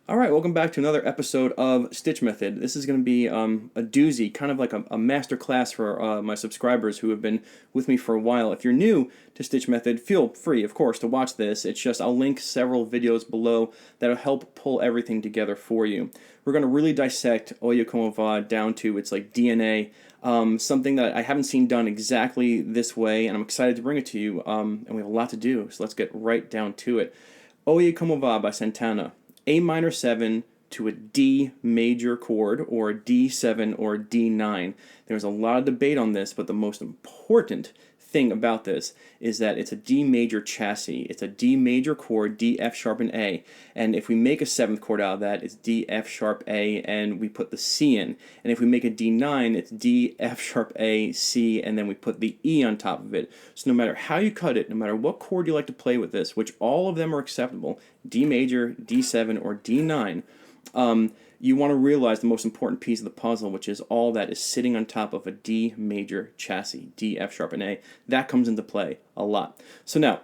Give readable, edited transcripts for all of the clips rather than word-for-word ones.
Alright, welcome back to another episode of Stitch Method. This is going to be a doozy, kind of like a master class for my subscribers who have been with me for a while. If you're new to Stitch Method, feel free, of course, to watch this. It's just, I'll link several videos below that'll help pull everything together for you. We're going to really dissect Oye Como Va down to its like DNA, something that I haven't seen done exactly this way, and I'm excited to bring it to you, and we have a lot to do, so let's get right down to it. Oye Como Va by Santana. A minor 7 to a D major chord, or a D7 or a D9. There's a lot of debate on this, but the most important thing about this is that it's a D major chassis. It's a D major chord, D, F sharp, and A. And if we make a 7th chord out of that, it's D, F sharp, A, and we put the C in. And if we make a D9, it's D, F sharp, A, C, and then we put the E on top of it. So no matter how you cut it, no matter what chord you like to play with this, which all of them are acceptable, D major, D7, or D9, you want to realize the most important piece of the puzzle, which is all that is sitting on top of a D major chassis, D, F sharp, and A. That comes into play a lot. So now,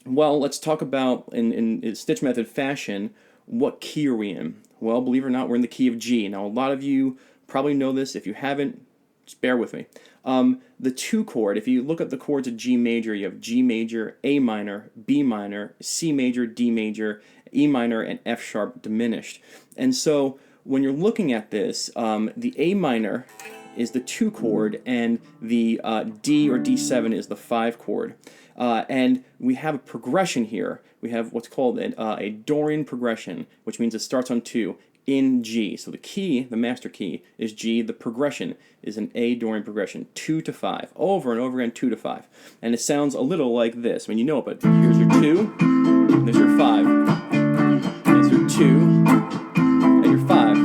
well, let's talk about, in Stitch Method fashion, what key are we in? Well, believe it or not, we're in the key of G. Now, a lot of you probably know this. If you haven't, just bear with me. The 2 chord, if you look at the chords of G major, you have G major, A minor, B minor, C major, D major, E minor, and F sharp diminished. And so when you're looking at this, the A minor is the 2 chord, and the D or D7 is the 5 chord. And we have a progression here. We have what's called a Dorian progression, which means it starts on 2 in G. So the key, the master key, is G. The progression is an A Dorian progression, 2 to 5, over and over again, 2 to 5. And it sounds a little like this. I mean, you know it, but here's your 2, there's your 5, there's your 2, and your 5,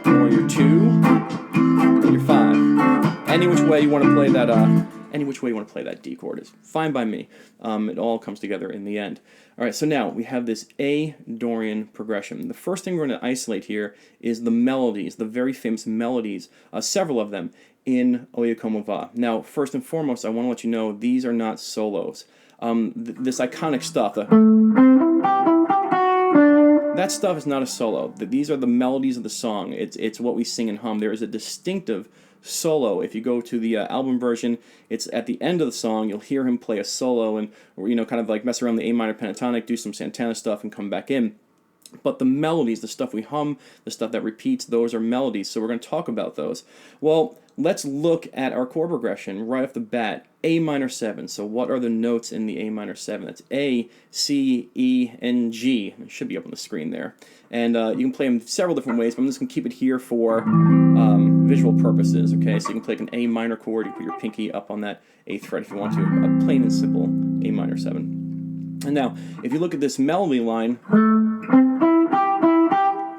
or your 2, and your 5. Any which way you want to play that D chord is fine by me. It all comes together in the end. All right, so now we have this A Dorian progression. The first thing we're going to isolate here is the melodies, the very famous melodies, several of them in Oye Como Va. Now, first and foremost, I want to let you know these are not solos. This iconic stuff, that stuff is not a solo. These are the melodies of the song. It's what we sing and hum. There is a distinctive solo. If you go to the album version, it's at the end of the song, you'll hear him play a solo and, kind of like mess around the A minor pentatonic, do some Santana stuff, and come back in. But the melodies, the stuff we hum, the stuff that repeats, those are melodies, so we're going to talk about those. Well, let's look at our chord progression right off the bat. A minor 7. So what are the notes in the A minor 7? That's A, C, E, and G. It should be up on the screen there. And you can play them several different ways, but I'm just going to keep it here for visual purposes, okay? So you can play an A minor chord, you put your pinky up on that 8th fret if you want to. A plain and simple A minor 7. And now, if you look at this melody line,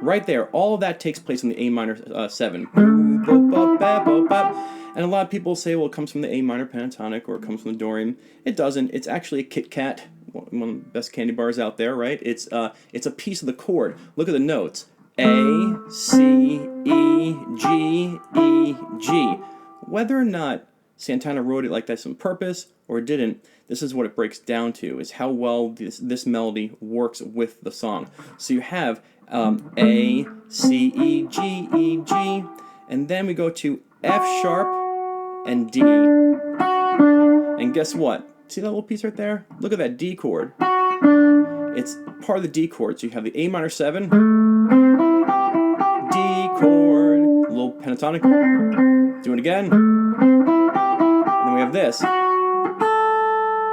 right there, all of that takes place in the A minor 7. And a lot of people say, well, it comes from the A minor pentatonic or it comes from the Dorian. It doesn't. It's actually a Kit Kat, one of the best candy bars out there, right? It's a piece of the chord. Look at the notes. A, C, E, G, E, G. Whether or not Santana wrote it like this on purpose or didn't, this is what it breaks down to, is how well this melody works with the song. So you have A, C, E, G, E, G, and then we go to F sharp and D. And guess what? See that little piece right there? Look at that D chord. It's part of the D chord. So you have the A minor 7, D chord, a little pentatonic. Do it again. And then we have this.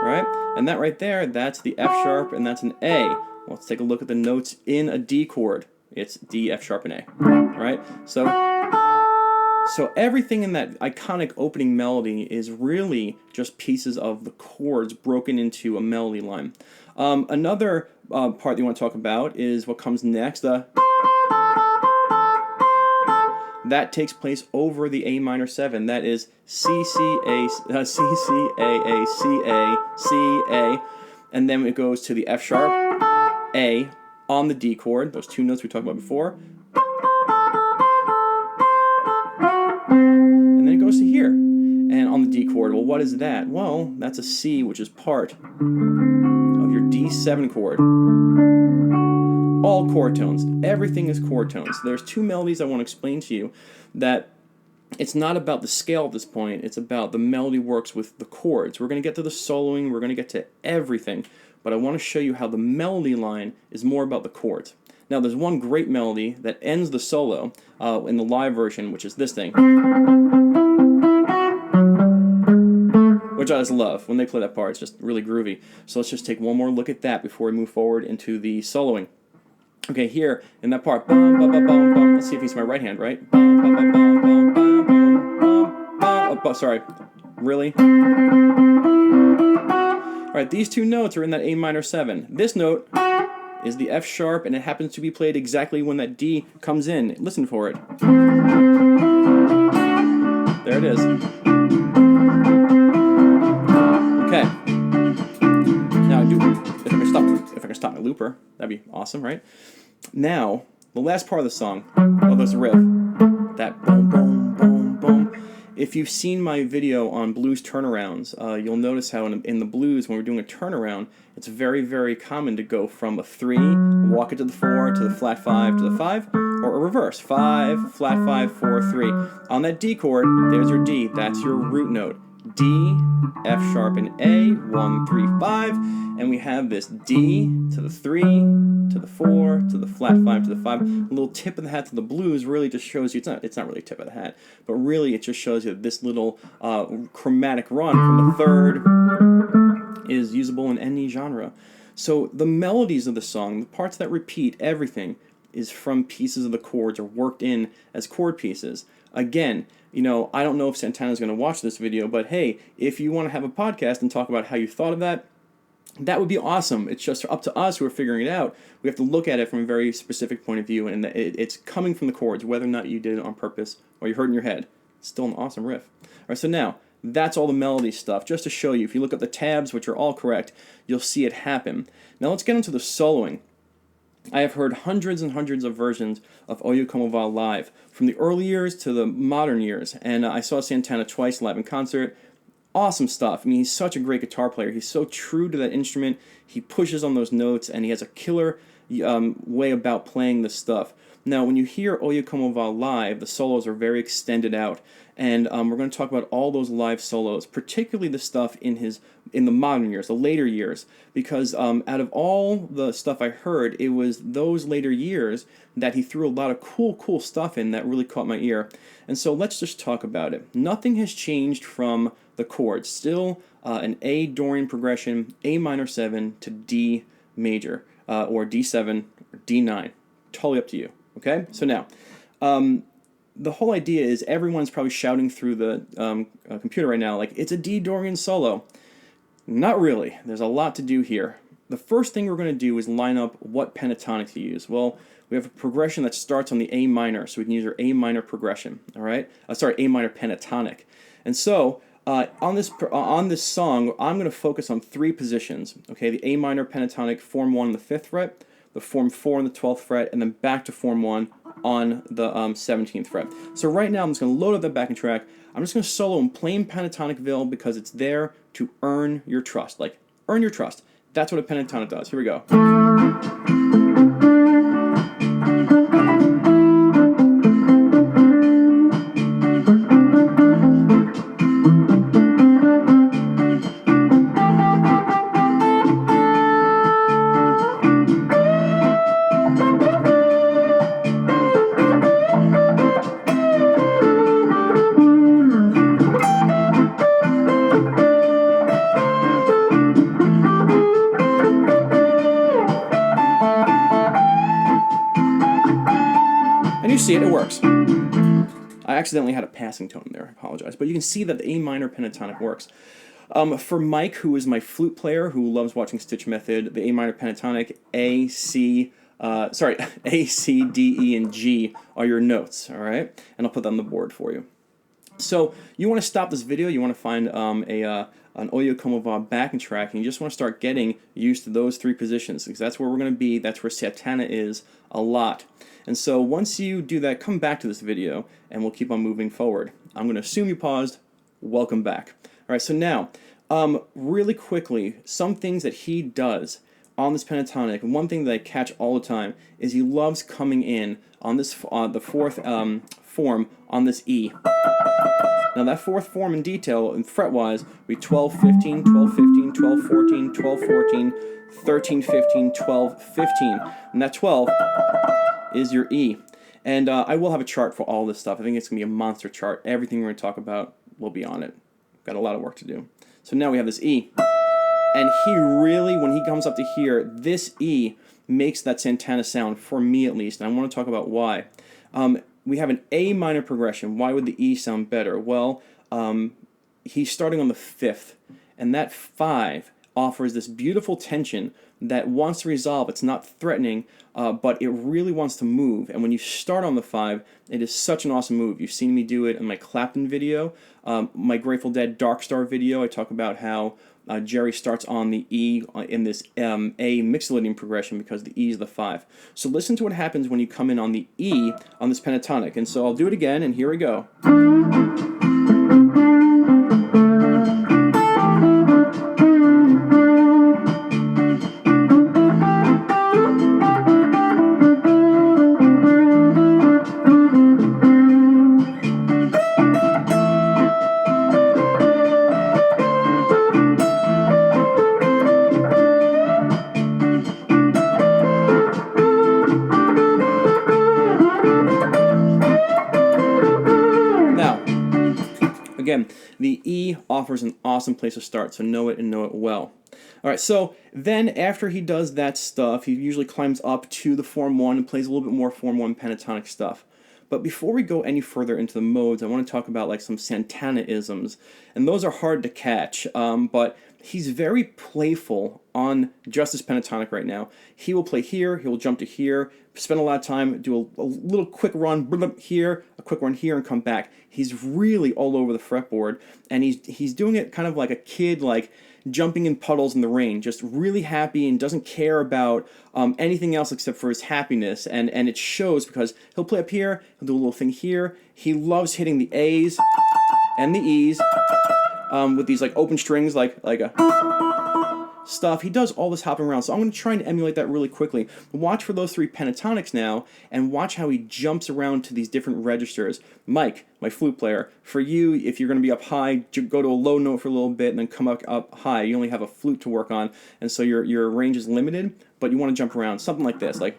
Right? And that right there, that's the F sharp, and that's an A. Well, let's take a look at the notes in a D chord. It's D, F sharp, and A. Right? So everything in that iconic opening melody is really just pieces of the chords broken into a melody line. Another part that you want to talk about is what comes next. That takes place over the A minor 7. That is C, C, A, C, C, A, C, A, C, A. And then it goes to the F sharp, A, on the D chord, those two notes we talked about before. And then it goes to here, and on the D chord. Well, what is that? Well, that's a C, which is part of your D7 chord. All chord tones. Everything is chord tones. There's two melodies I want to explain to you that it's not about the scale at this point. It's about the melody works with the chords. We're going to get to the soloing. We're going to get to everything. But I want to show you how the melody line is more about the chords. Now, there's one great melody that ends the solo in the live version, which is this thing, which I just love. When they play that part, it's just really groovy. So let's just take one more look at that before we move forward into the soloing. Okay, here in that part, bum, bum, bum, bum, bum. Let's see if it's my right hand, right? Bum, bum, bum, bum, bum, bum, bum, bum. Oh, sorry, really? All right, these two notes are in that A minor 7. This note is the F sharp, and it happens to be played exactly when that D comes in. Listen for it. There it is. Okay. Now, if I can stop my looper, that'd be awesome, right? Now, the last part of the song, this riff, that boom, boom, boom, boom. If you've seen my video on blues turnarounds, you'll notice how in the blues, when we're doing a turnaround, it's very, very common to go from a 3, walk it to the 4, to the flat 5, to the 5, or a reverse, 5, flat 5, 4, 3. On that D chord, there's your D. That's your root note. D, F sharp, and A, 1, 3, 5, and we have this D to the 3, to the 4, to the flat 5, to the 5. A little tip of the hat to the blues really just shows you, it's not really a tip of the hat, but really it just shows you that this little chromatic run from the third is usable in any genre. So the melodies of the song, the parts that repeat, everything, is from pieces of the chords or worked in as chord pieces. Again, I don't know if Santana is going to watch this video, but hey, if you want to have a podcast and talk about how you thought of that, that would be awesome. It's just up to us who are figuring it out. We have to look at it from a very specific point of view, and it's coming from the chords, whether or not you did it on purpose or you heard it in your head. It's still an awesome riff. All right, so now, that's all the melody stuff. Just to show you, if you look up the tabs, which are all correct, you'll see it happen. Now let's get into the soloing. I have heard hundreds and hundreds of versions of Oye Como Va live, from the early years to the modern years, and I saw Santana twice live in concert. Awesome stuff. I mean, he's such a great guitar player. He's so true to that instrument. He pushes on those notes, and he has a killer way about playing this stuff. Now, when you hear Oye Como Va live, the solos are very extended out, and we're going to talk about all those live solos, particularly the stuff in the modern years, the later years, because out of all the stuff I heard, it was those later years that he threw a lot of cool stuff in that really caught my ear. And so let's just talk about it. Nothing has changed from the chords. Still an A Dorian progression, A minor 7 to D major, or D7 or D9. Totally up to you. Okay? So now, the whole idea is everyone's probably shouting through the computer right now, like, it's a D Dorian solo. Not really. There's a lot to do here. The first thing we're going to do is line up what pentatonic to use. Well, we have a progression that starts on the A minor, so we can use our A minor progression, all right? A minor pentatonic. And so, on this song, I'm going to focus on 3 positions, okay? The A minor pentatonic, form 1 on the 5th fret, the form 4 on the 12th fret, and then back to form 1 on the 17th fret. So right now, I'm just going to load up that backing track. I'm just going to solo in plain pentatonicville because it's there to earn your trust. Like, earn your trust. That's what a pentatonic does. Here we go. see it, it works. I accidentally had a passing tone there, I apologize. But you can see that the A minor pentatonic works. For Mike, who is my flute player, who loves watching Stitch Method, the A minor pentatonic, A, C, D, E, and G are your notes, all right? And I'll put that on the board for you. So you want to stop this video, you want to find an Oyo Como Va backing track, and you just want to start getting used to those three positions, because that's where we're going to be, that's where Santana is a lot. And so once you do that, come back to this video, and we'll keep on moving forward. I'm going to assume you paused. Welcome back. All right, so now, really quickly, some things that he does on this pentatonic, and one thing that I catch all the time is he loves coming in on this the fourth form on this E. Now that fourth form in detail, and fret-wise, would be 12, 15, 12, 15, 12, 14, 12, 14, 13, 15, 12, 15. And that 12 is your E. And I will have a chart for all this stuff. I think it's going to be a monster chart. Everything we're going to talk about will be on it. Got a lot of work to do. So now we have this E. And he really, when he comes up to here, this E makes that Santana sound, for me at least. And I want to talk about why. We have an A minor progression. Why would the E sound better? Well, he's starting on the 5th, and that 5 offers this beautiful tension that wants to resolve. It's not threatening, but it really wants to move. And when you start on the 5, it is such an awesome move. You've seen me do it in my Clapton video, my Grateful Dead Dark Star video. I talk about how Jerry starts on the E in this A mixolydian progression because the E is the 5. So listen to what happens when you come in on the E on this pentatonic. And so I'll do it again, and here we go. Again, the E offers an awesome place to start, so know it and know it well. All right, so then after he does that stuff, he usually climbs up to the Form 1 and plays a little bit more Form 1 pentatonic stuff. But before we go any further into the modes, I want to talk about like some Santana-isms, and those are hard to catch, but he's very playful on just this pentatonic right now. He will play here, he will jump to here, spend a lot of time, do a little quick run here, a quick run here, and come back. He's really all over the fretboard, and he's doing it kind of like a kid, like jumping in puddles in the rain, just really happy and doesn't care about anything else except for his happiness, and it shows because he'll play up here, he'll do a little thing here. He loves hitting the A's and the E's with these like open strings, like a stuff. He does all this hopping around, so I'm going to try and emulate that really quickly. Watch for those 3 pentatonics now, and watch how he jumps around to these different registers. Mike, my flute player, for you, if you're going to be up high, go to a low note for a little bit and then come up high. You only have a flute to work on, and so your range is limited, but you want to jump around. Something like this, like...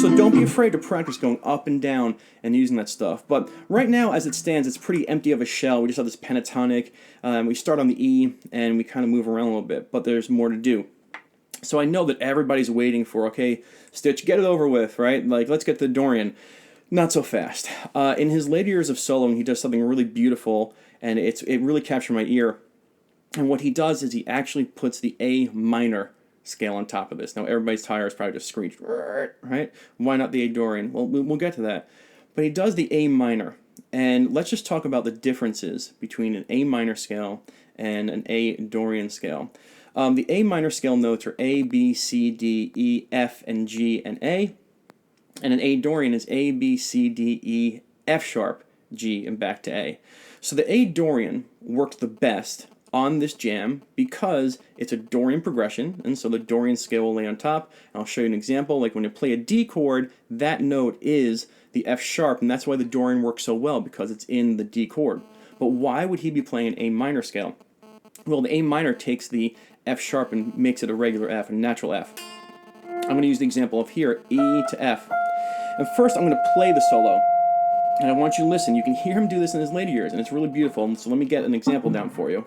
So don't be afraid to practice going up and down and using that stuff. But right now, as it stands, it's pretty empty of a shell. We just have this pentatonic. We start on the E, and we kind of move around a little bit, but there's more to do. So I know that everybody's waiting for, okay, Stitch, get it over with, right? Like, let's get the Dorian. Not so fast. In his later years of soloing, he does something really beautiful, and it really captured my ear. And what he does is he actually puts the A minor scale on top of this. Now everybody's tires probably just screeched, right? Why not the A Dorian? Well, we'll get to that. But he does the A minor, and let's just talk about the differences between an A minor scale and an A Dorian scale. The A minor scale notes are A, B, C, D, E, F, and G, and A. And an A Dorian is A, B, C, D, E, F sharp, G, and back to A. So the A Dorian worked the best on this jam because it's a Dorian progression, and so the Dorian scale will lay on top. And I'll show you an example. Like when you play a D chord, that note is the F sharp, and that's why the Dorian works so well, because it's in the D chord. But why would he be playing an A minor scale? Well, the A minor takes the F sharp and makes it a regular F, a natural F. I'm going to use the example of here, E to F. And first I'm going to play the solo. And I want you to listen. You can hear him do this in his later years, and it's really beautiful. So let me get an example down for you.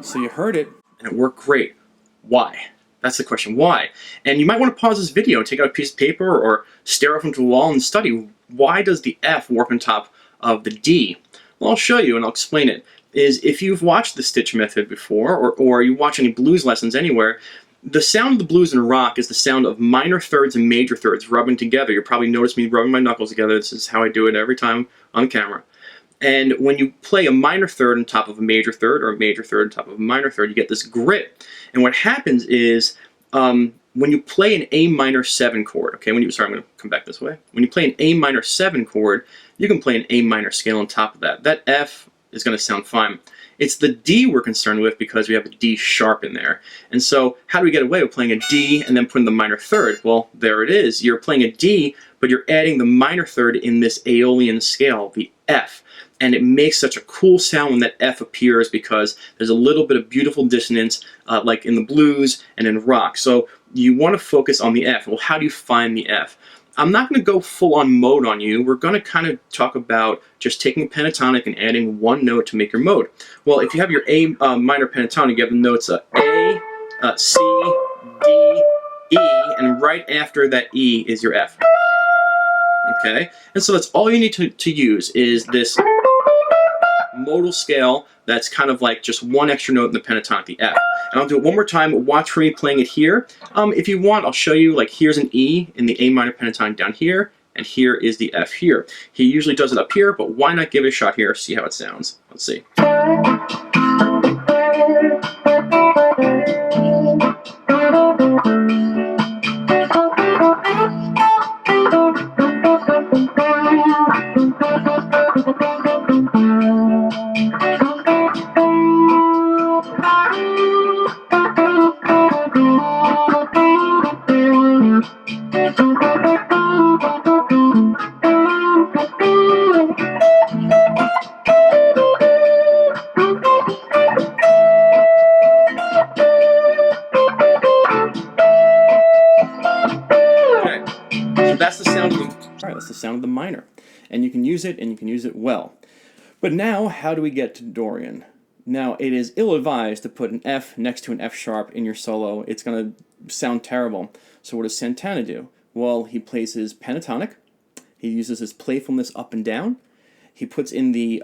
So you heard it, and it worked great. Why? That's the question. Why? And you might want to pause this video, take out a piece of paper, or stare off into a wall and study, why does the F work on top of the D? Well, I'll show you, and I'll explain it. Is if you've watched the stitch method before, or you watch any blues lessons anywhere, the sound of the blues and rock is the sound of minor thirds and major thirds rubbing together. You'll probably notice me rubbing my knuckles together. This is how I do it every time on camera. And when you play a minor third on top of a major third, or a major third on top of a minor third, you get this grit. And what happens is, when you play an A minor 7 chord, okay, sorry, I'm going to come back this way. When you play an A minor 7 chord, you can play an A minor scale on top of that. That F is going to sound fine. It's the D we're concerned with because we have a D sharp in there. And so how do we get away with playing a D and then putting the minor third? Well, there it is. You're playing a D, but you're adding the minor third in this Aeolian scale, the F. And it makes such a cool sound when that F appears because there's a little bit of beautiful dissonance like in the blues and in rock. So you want to focus on the F. Well, how do you find the F? I'm not going to go full on mode on you. We're going to kind of talk about just taking a pentatonic and adding one note to make your mode. Well, if you have your A minor pentatonic, you have the notes A, C, D, E, and right after that E is your F. Okay? And so that's all you need to use is this modal scale that's kind of like just one extra note in the pentatonic, the F. And I'll do it one more time. Watch for me playing it here. If you want, I'll show you, like, here's an E in the A minor pentatonic down here, and here is the F here. He usually does it up here, but why not give it a shot here, see how it sounds. Let's see. That's the sound of that's the sound of the minor, and you can use it, and you can use it well. But now, how do we get to Dorian? Now, it is ill-advised to put an F next to an F sharp in your solo. It's going to sound terrible. So what does Santana do? Well, he plays his pentatonic. He uses his playfulness up and down. He puts in the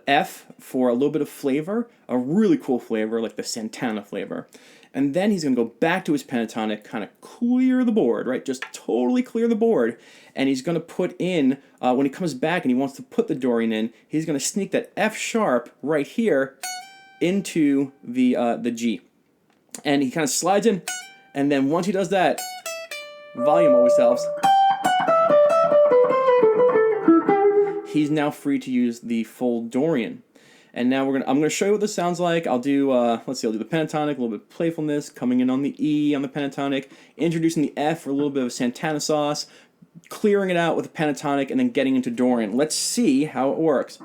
F for a little bit of flavor, a really cool flavor, like the Santana flavor. And then he's going to go back to his pentatonic, kind of clear the board, right? Just totally clear the board. And he's going to put in, when he comes back and he wants to put the Dorian in, he's going to sneak that F sharp right here into the G. And he kind of slides in, and then once he does that, volume always helps. He's now free to use the full Dorian. And now I'm gonna show you what this sounds like. I'll do let's see, I'll do the pentatonic, a little bit of playfulness, coming in on the E on the pentatonic, introducing the F for a little bit of Santana sauce, clearing it out with the pentatonic, and then getting into Dorian. Let's see how it works.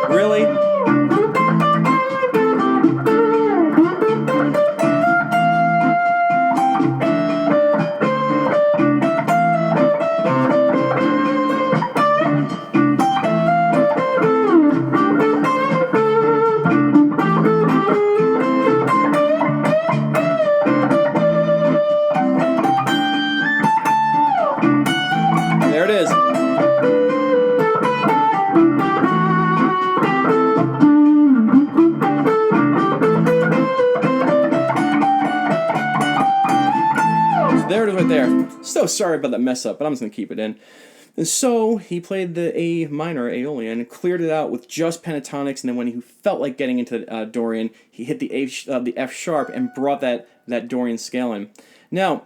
Really? So sorry about that mess up, but I'm just going to keep it in. And so he played the A minor Aeolian, cleared it out with just pentatonics, and then when he felt like getting into Dorian, he hit the F sharp and brought that Dorian scale in. Now,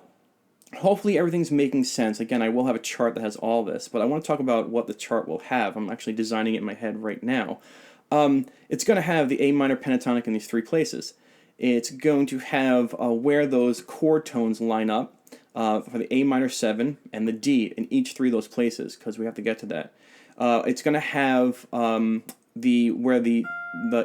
hopefully everything's making sense. Again, I will have a chart that has all this, but I want to talk about what the chart will have. I'm actually designing it in my head right now. It's going to have the A minor pentatonic in these three places. It's going to have where those chord tones line up. For the A minor 7 and the D in each three of those places, because we have to get to that. It's going to have where the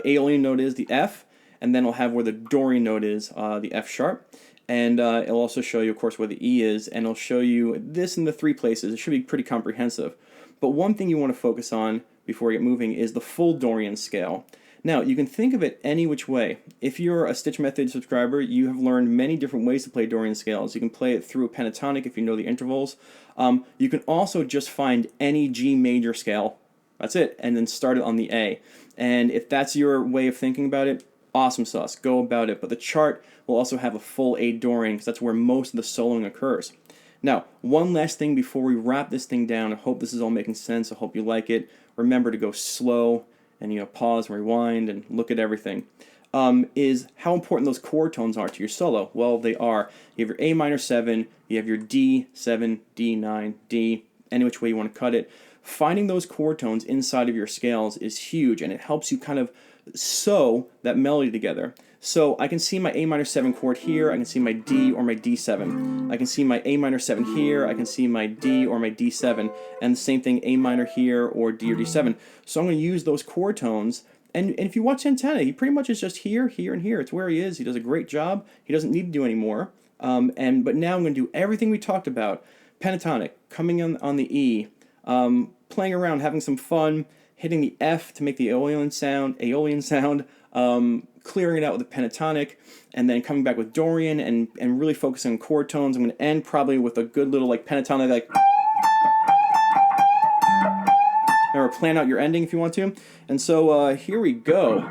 Aeolian note is, the F, and then it'll have where the Dorian note is, the F sharp. And it'll also show you, of course, where the E is, and it'll show you this in the three places. It should be pretty comprehensive. But one thing you want to focus on before we get moving is the full Dorian scale. Now, you can think of it any which way. If you're a Stitch Method subscriber, you have learned many different ways to play Dorian scales. You can play it through a pentatonic if you know the intervals. You can also just find any G major scale, that's it, and then start it on the A. And if that's your way of thinking about it, awesome sauce, go about it. But the chart will also have a full A Dorian, because that's where most of the soloing occurs. Now, one last thing before we wrap this thing down. I hope this is all making sense. I hope you like it. Remember to go slow and pause and rewind and look at everything, is how important those chord tones are to your solo. Well, they are. You have your A minor 7, you have your D7, D9, D, any which way you want to cut it. Finding those chord tones inside of your scales is huge, and it helps you kind of sew that melody together. So I can see my A minor 7 chord here, I can see my D or my D7. I can see my A minor 7 here, I can see my D or my D7, and the same thing A minor here or D or D7. So I'm going to use those chord tones, and if you watch Santana, he pretty much is just here, here, and here. It's where he is. He does a great job. He doesn't need to do any more. But now I'm going to do everything we talked about. Pentatonic, coming on the E, playing around, having some fun, hitting the F to make the Aeolian sound, clearing it out with a pentatonic, and then coming back with Dorian and really focusing on chord tones. I'm going to end probably with a good little pentatonic, like. Or plan out your ending if you want to. And so here we go.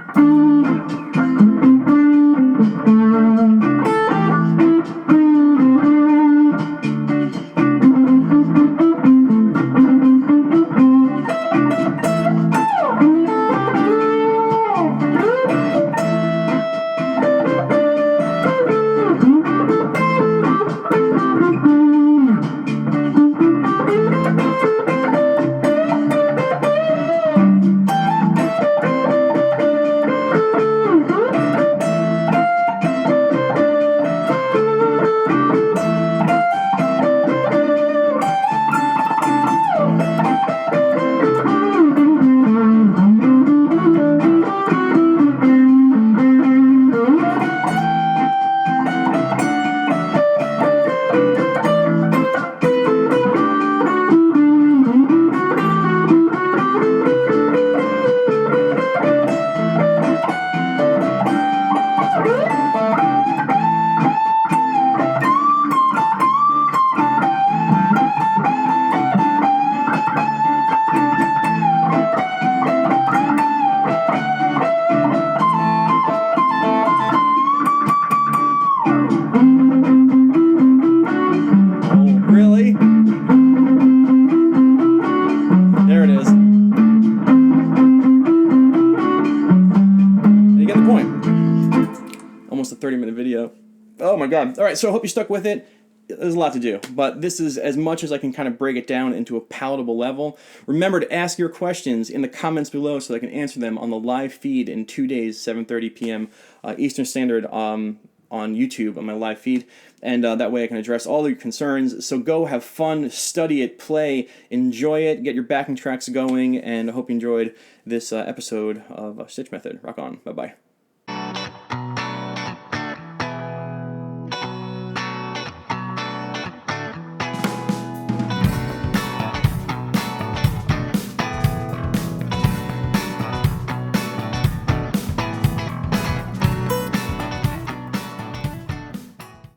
Almost a 30-minute video. Oh my god. Alright, so I hope you stuck with it. There's a lot to do, but this is as much as I can kind of break it down into a palatable level. Remember to ask your questions in the comments below so I can answer them on the live feed in 2 days, 7:30 p.m. Eastern Standard on YouTube, on my live feed, and that way I can address all of your concerns. So go have fun, study it, play, enjoy it, get your backing tracks going, and I hope you enjoyed this episode of Stitch Method. Rock on. Bye-bye.